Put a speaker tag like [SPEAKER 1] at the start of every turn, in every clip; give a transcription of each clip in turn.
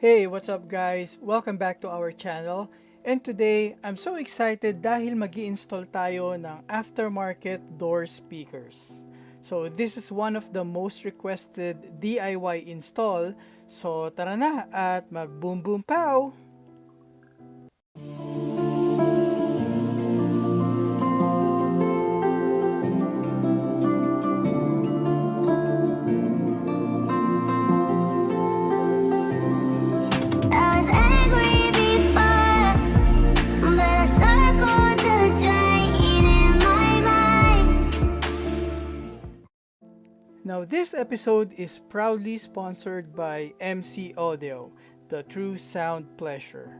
[SPEAKER 1] Hey, what's up guys? Welcome back to our channel. And today, I'm so excited dahil mag-i-install tayo ng aftermarket door speakers. So this is one of the most requested DIY install. So tara na at mag boom boom pow!
[SPEAKER 2] I was angry before, but I circled the drain in my mind.
[SPEAKER 1] Now this episode is proudly sponsored by MC Audio, the true sound pleasure.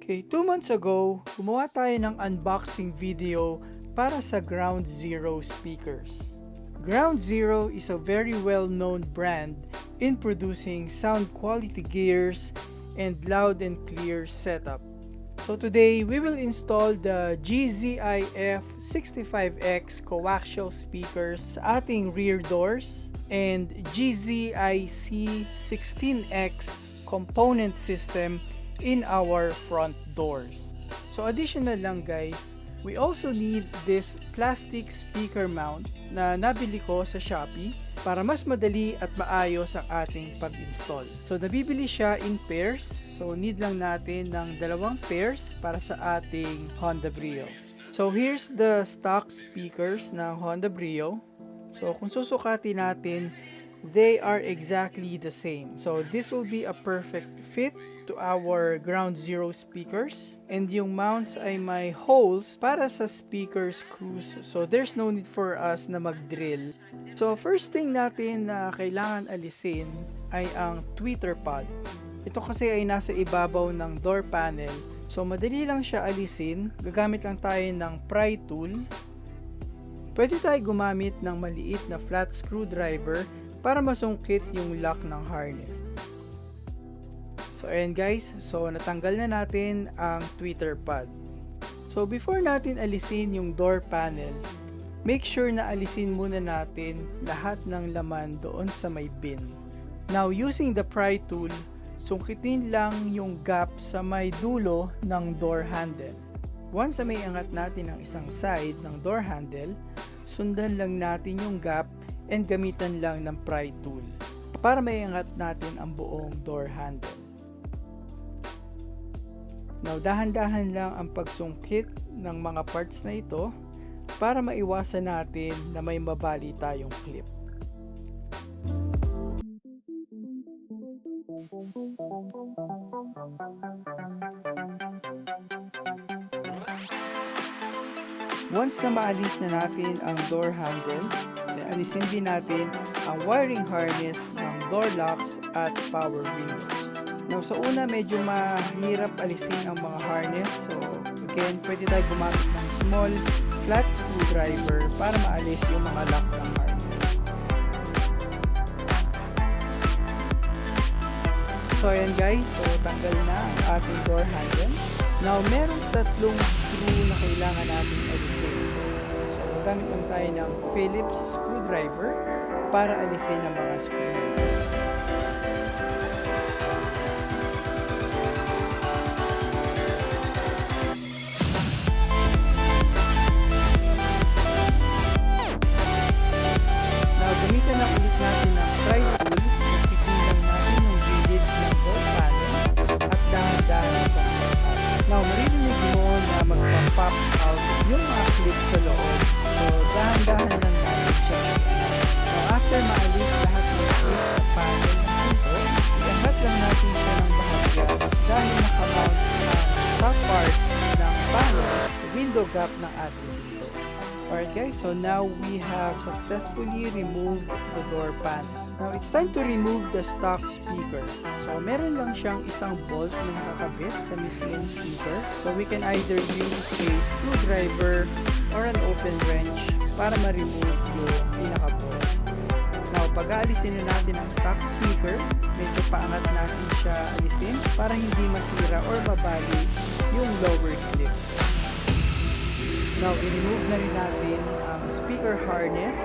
[SPEAKER 1] Okay, 2 months ago, gumawa tayo ng unboxing video para sa Ground Zero speakers. Ground Zero is a very well-known brand in producing sound quality gears and loud and clear setup. So today, we will install the GZIF 65X coaxial speakers sa ating rear doors and GZIC 16X component system in our front doors. So additional lang guys, we also need this plastic speaker mount na nabili ko sa Shopee para mas madali at maayos ang ating pag-install. So nabibili siya in pairs, so need lang natin ng 2 pairs para sa ating Honda Brio. So here's the stock speakers ng Honda Brio. So kung susukatin natin, they are exactly the same. So this will be a perfect fit to our Ground Zero speakers, and yung mounts ay may holes para sa speaker screws, so there's no need for us na mag-drill. So first thing natin na kailangan alisin ay ang tweeter pod. Ito kasi ay nasa ibabaw ng door panel, so madali lang siya alisin. Gagamit lang tayo ng pry tool. Pwede tayo gumamit ng maliit na flat screwdriver para masungkit yung lock ng harness. So ayan guys, so natanggal na natin ang tweeter pad. So before natin alisin yung door panel, make sure na alisin muna natin lahat ng laman doon sa may bin. Now using the pry tool, sungkitin lang yung gap sa may dulo ng door handle. Once na may angat natin ang isang side ng door handle, sundan lang natin yung gap and gamitan lang ng pry tool para may angat natin ang buong door handle. Now, dahan-dahan lang ang pagsungkit ng mga parts na ito para maiwasan natin na may mabali tayong clip. Once na maalis na natin ang door handle, alisin din natin ang wiring harness ng door locks at power windows. Now, sa una, medyo mahirap alisin ang mga harness. So, again, pwede tayo gumamit ng small flat screwdriver para maalis yung mga lock ng harness. So, ayan guys. So, tanggal na ang ating door handle. Now, merong 3 screw na kailangan natin alisin. So, gamit lang tayo ng Phillips screwdriver para alisin ang mga screw. Gamitan na ulit natin ang pry tool, nagsipilang natin yung gilid ng door panel at dahan-dahan itong out. Now, maririnig mo na magpa-pop out yung mga clip sa loob. So, dahan-dahan lang natin siya. Now, after maalis lahat ng clip sa panel ng pinto, iangat lang natin siya ng bahagya dahil nakamount ang top part ng panel sa window gap ng ating pinto. Alright guys, so now we have successfully removed the door panel. Now it's time to remove the stock speaker. So meron lang siyang isang bolt na nakakabit sa mismong speaker. So we can either use a screwdriver or an open wrench para ma-remove yung pinaka-bolt. Now pag-aalisin na natin ang stock speaker, medyo paangat natin siya alisin para hindi masira or mabali yung lower clip. Now, i-remove na rin natin ang speaker harness.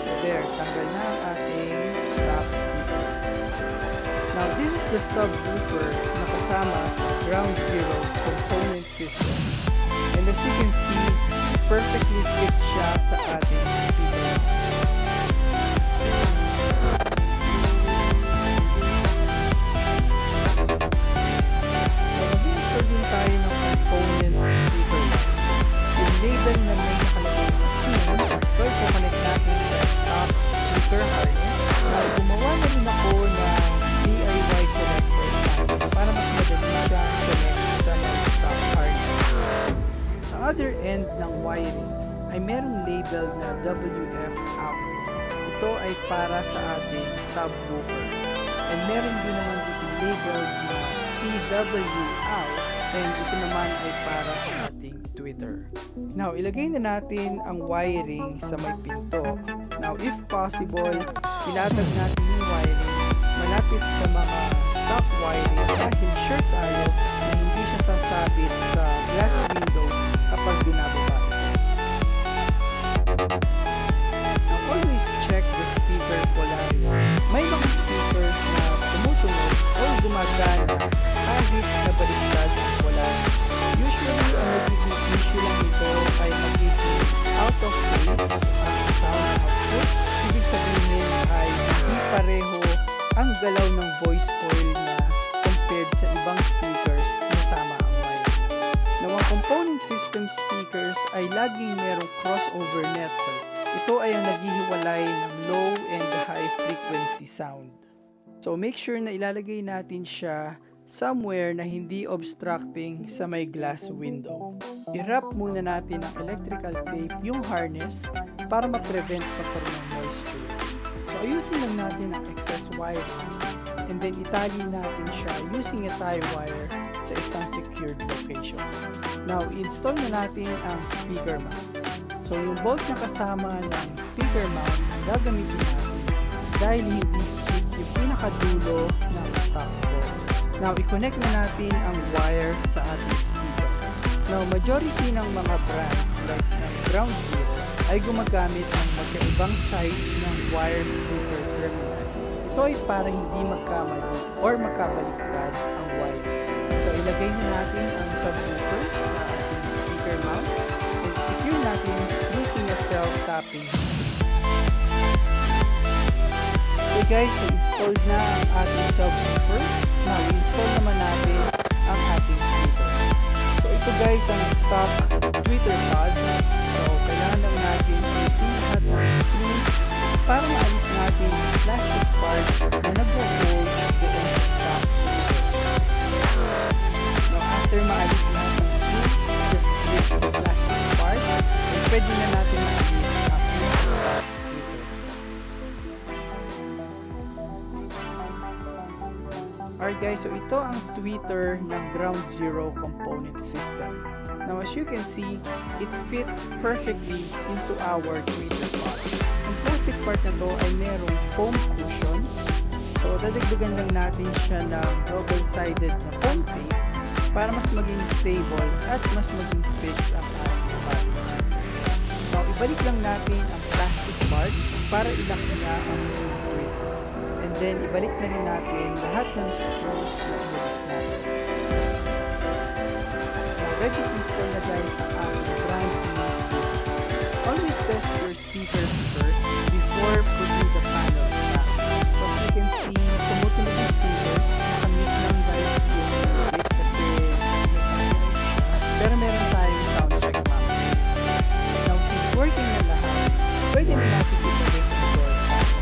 [SPEAKER 1] So there, tanggal na ang ating stock speaker. Now, this is the subwoofer na kasama sa Ground Zero component system. And as you can see, perfectly fit siya sa ating speaker. Mag-install din tayo ng component speaker. Yung label na may nakalagay na tune, so i-connect natin sa stock speaker harness. Now, gumawa na rin ako ng DIY connector para mas madali siya connect sa mga stock harness. Sa other end ng wiring ay merong label na WF out. Ito ay para sa ating subwoofer. And meron din naman dito label na PW out, and ito naman ay para sa ating tweeter. Now, ilagay na natin ang wiring sa may pinto. Now, if possible, ilatag natin yung wiring malapit sa mga stock wiring dahil sure tayo na hindi siya sasabit sa glass window kapag binababa ito. Now, always check the speaker polarity. May mga speakers na tumutunog o gumagana kahit nabaliktad ang polarity. Usually, ang nagiging issue lang ito ay magiging out of phase ang sound output. Ibig sabihin ay hindi pareho ang galaw ng voice coil niya compared sa ibang speakers na tama ang mic. Now, ang component system speakers ay laging merong crossover network. Ito ay ang naghihiwalay ng low and high frequency sound. So, make sure na ilalagay natin siya somewhere na hindi obstructing sa may glass window. I-wrap muna natin ng electrical tape yung harness para ma-prevent pagkaroon ng moisture. So, ayusin lang natin ang excess wiring and then itali natin siya using a tie wire sa isang secured location. Now, install na natin ang speaker mount. So, yung bolt na kasama ng speaker mount gagamitin natin dahil hindi fit yung pinakadulo ng stock bolt. Now, i-connect na natin ang wire sa ating speaker. Now, majority ng mga brands like ng Ground Zero ay gumagamit ng magkaibang size ng wire speaker terminal. Ito ay para hindi magkamali or magkabaliktad ang wire. So, ilagay na natin ang subwoofer sa ating speaker mount and secure natin using a self-tapping. Okay guys, so installed na ang ating subwoofer. Now, install naman natin ang ating tweeter. So, ito guys ang stock tweeter pod. So, kailangan lang natin i-see lahat ng screws para maalis natin yung plastic part na nag-hold doon sa stock tweeter. Now, after maalis natin ang screws, just flip the plastic part and pwede na natin maalis ang stock tweeter. Alright guys, so ito ang tweeter ng Ground Zero component system. Now as you can see, it fits perfectly into our tweeter pod. Ang plastic part na to ay merong foam cushion. So dadagdagan lang natin siya ng double-sided na foam tape para mas maging stable at mas maging fixed ang ating pod. Now ibalik lang natin ang plastic part para ilock niya ang tweeter. And then, ibalik na rin natin lahat ng screws na ilis natin. Now, ready to install na guys ang ating brand new speaker. Always test your speakers first before putting the panels back. So, as you can see, tumutunog yung speakers. Nakamit lang guys yung music kasi pero meron tayong sound check map. Now, since working na lahat, pwede na natin ibalik ang door panel.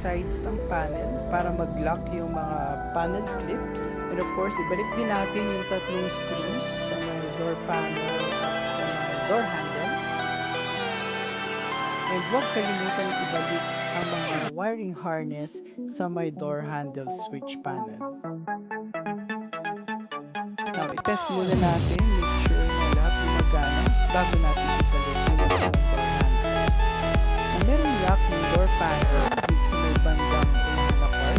[SPEAKER 1] Sides ng panel para mag-lock yung mga panel clips. And of course, ibalik din natin yung tatlong screws sa may door panel at sa may door handle. And huwag kalimutan ibalik ang mga wiring harness sa may door handle switch panel. Now, i-test muna natin, make sure na lahat gumagana bago natin ibalik yung door handle. And meron lock yung door panel bandang unahan na part.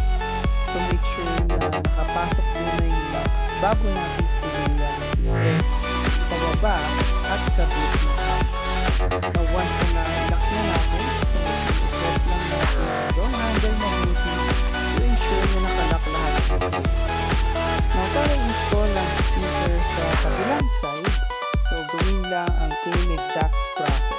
[SPEAKER 1] So make sure na nakapasok muna yung lock bago natin pumila is pababa at sabit na. So once na lock na natin, so set lang natin yung handle mabuti to ensure na nakalock lahat. Now para install ang speaker sa kabilang side, so gawin lang ang same exact process.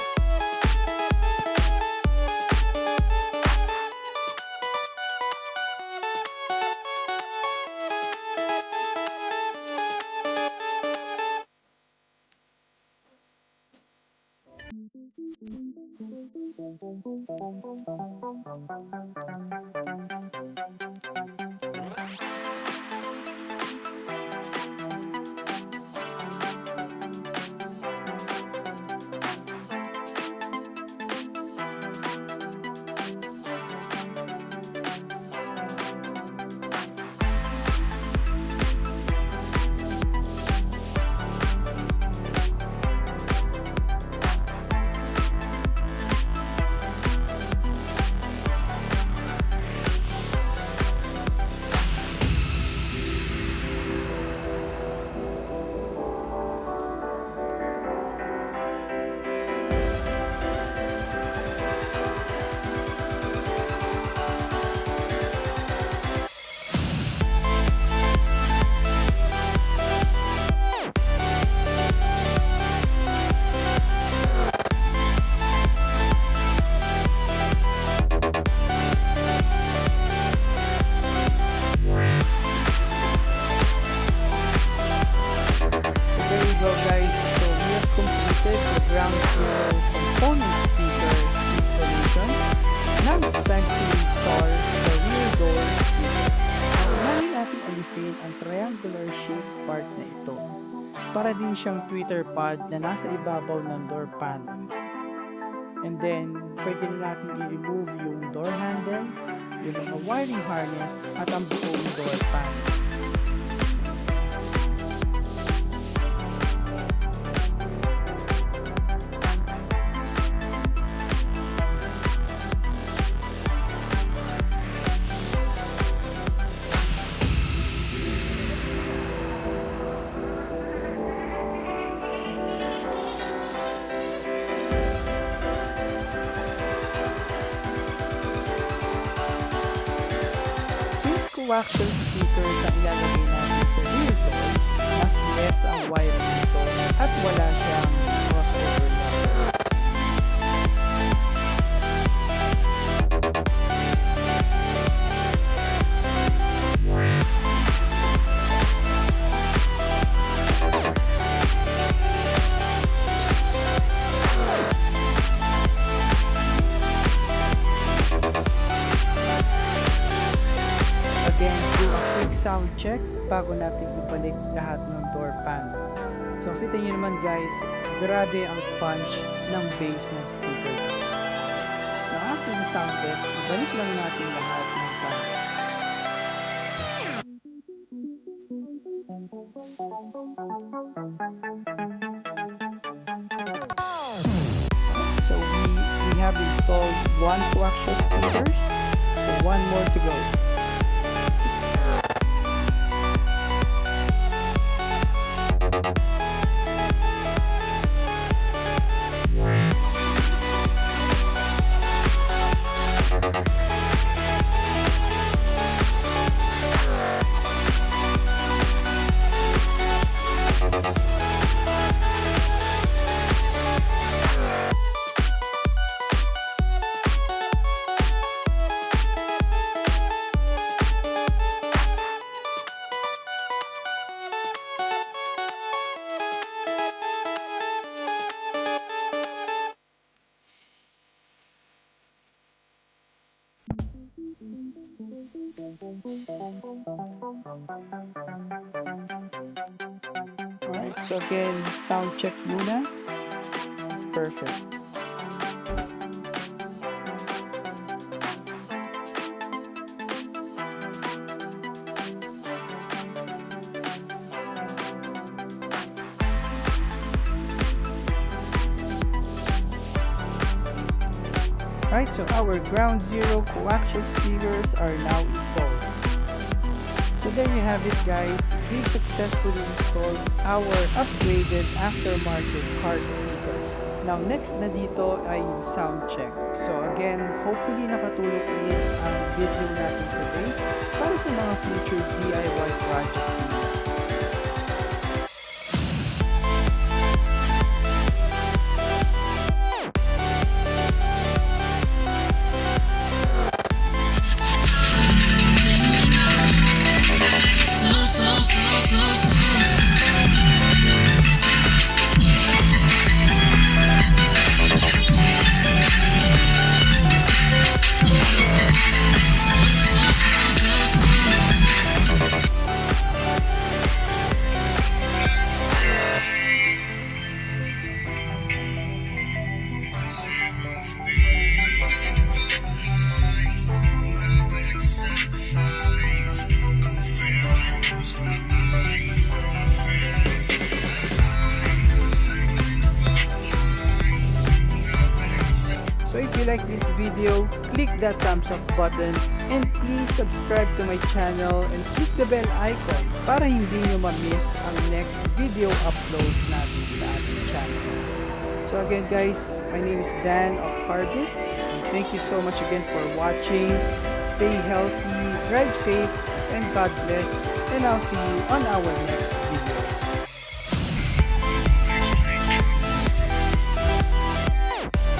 [SPEAKER 1] So guys, so we have completed the ground zero component speaker installation. Now it's time to install the rear door speaker. Now unahin natin alisin ang triangular shaped part na ito para din siyang tweeter pad na nasa ibabaw ng door panel. And then, pwede na natin i-remove yung door handle, yung mga wiring harness at ang buong door panel. Coaxial speakers ang ilalagay natin sa rear door, mas less ang wiring nito at wala siyang crossover lock. Again, do a quick sound check bago natin ibalik lahat ng door panel. So, kita nyo naman guys, grabe ang punch ng bass ng speaker. Sa ating sound test, ibalik lang natin lahat ng sound. So, we have installed one coaxial speaker, so one more to go. Alright, so again, sound check muna. Perfect. Alright, so our ground zero coaxial speakers are now installed. So there you have it guys. we successfully installed our upgraded aftermarket car speakers. Now, next na dito ay yung sound check. So again, hopefully nakatulong ulit ang video natin today para sa mga future DIY projects ninyo. So if you like this video, click that thumbs up button and please subscribe to my channel and click the bell icon para hindi nyo ma-miss ang next video upload natin sa ating channel. So again guys, my name is Dan of Carbits. Thank you so much again for watching. Stay healthy, drive safe, and God bless. And I'll see you on our next video.